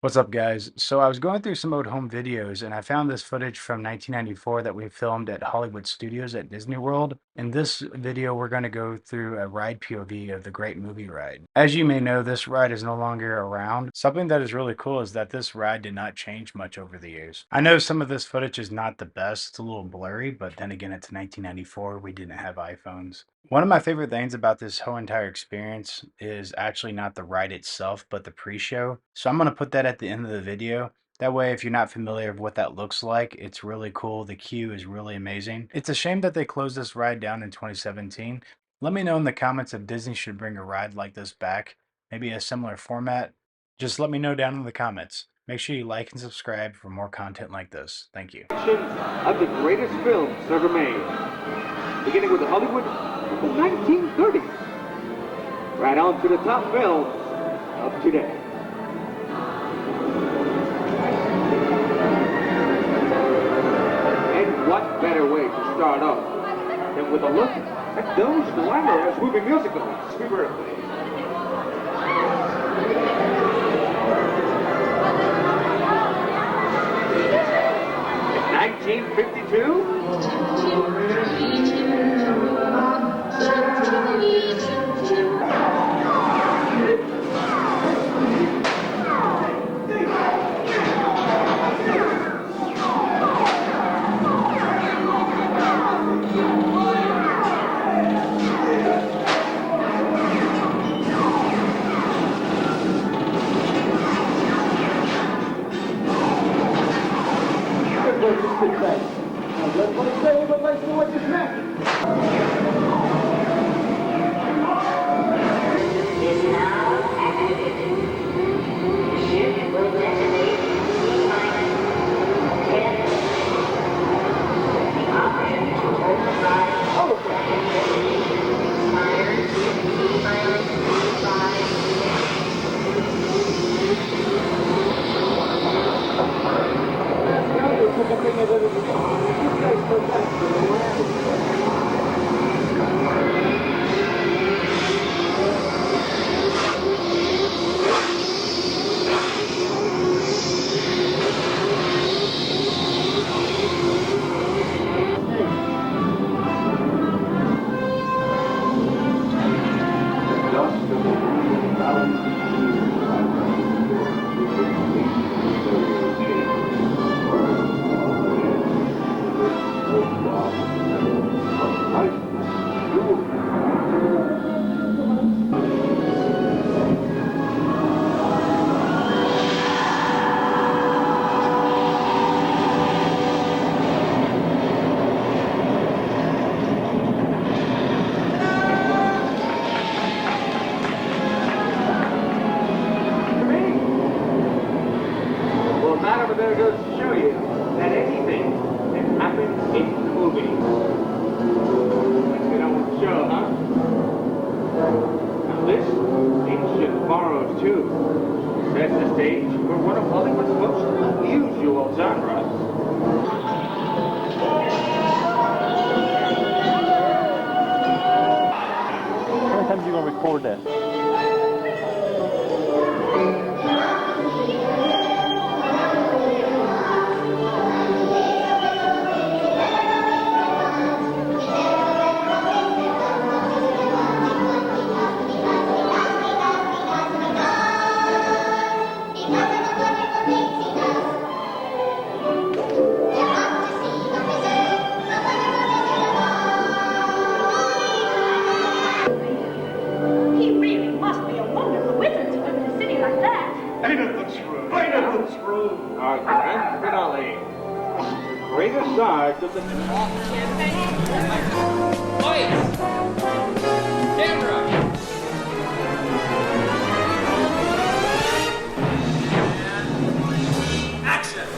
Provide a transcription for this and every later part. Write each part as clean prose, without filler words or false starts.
What's up, guys? So I was going through some old home videos and I found this footage from 1994 that we filmed at Hollywood Studios at Disney World. In this video, we're going to go through a ride POV of the Great Movie Ride. As you may know, this ride is no longer around. Something that is really cool is that this ride did not change much over the years. I know some of this footage is not the best, it's a little blurry, but then again, it's 1994, we didn't have iPhones. One of my favorite things about this whole entire experience is actually not the ride itself, but the pre-show. So I'm going to put that at the end of the video. That way, if you're not familiar with what that looks like, it's really cool. The queue is really amazing. It's a shame that they closed this ride down in 2017. Let me know in the comments if Disney should bring a ride like this back, maybe a similar format. Just let me know down in the comments. Make sure you like and subscribe for more content like this. Thank you. Of the greatest films ever made, beginning with Hollywood of the 1930s, right on to the top films of today. And what better way to start off than with a look at those glamorous movie musicals we were playing. In 1952 sets the stage for one of Hollywood's most unusual genres. How many times are you going to record that? Our grand finale, the greatest stars of the Lights! Camera! And action!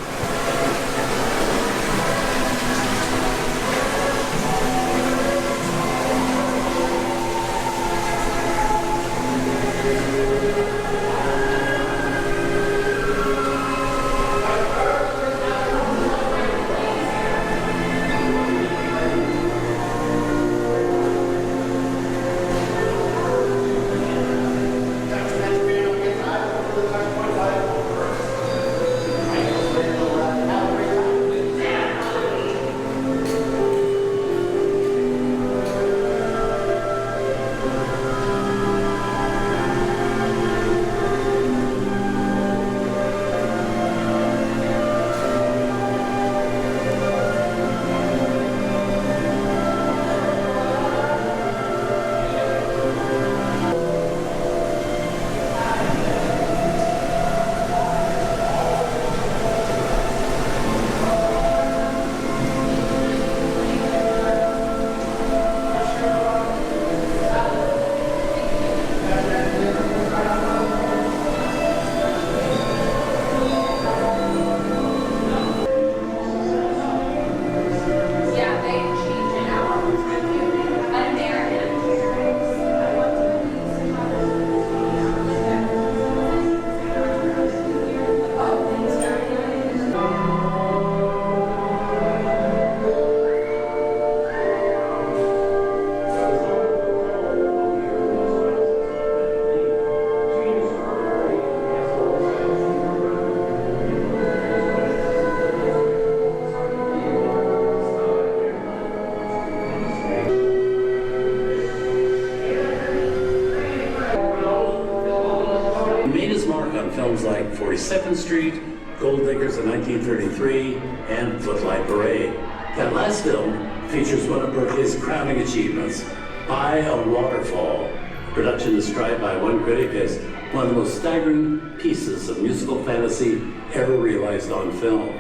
2nd Street, Gold Diggers in 1933, and Footlight Parade. That last film features one of Berkeley's crowning achievements, By a Waterfall. The production is described by one critic as one of the most staggering pieces of musical fantasy ever realized on film.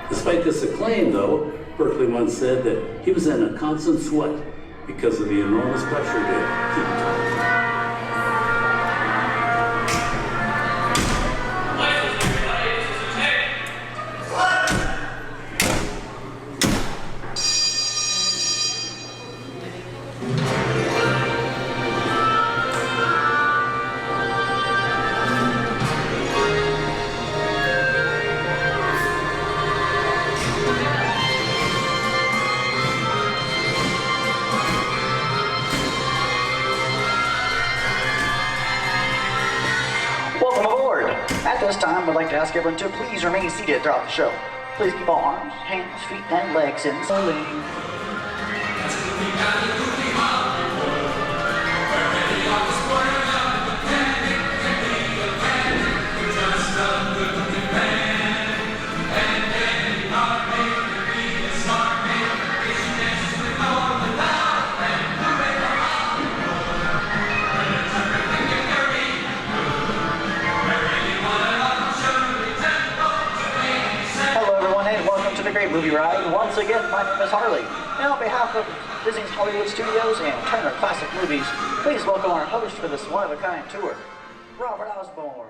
Despite this acclaim, though, Berkeley once said that he was in a constant sweat because of the enormous pressure to keep talking. Welcome aboard! At this time, we'd like to ask everyone to please remain seated throughout the show. Please keep all arms, hands, feet, and legs in slowly. The Great Movie Ride. Once again, my name is Harley. And on behalf of Disney's Hollywood Studios and Turner Classic Movies, please welcome our host for this one-of-a-kind tour, Robert Osborne.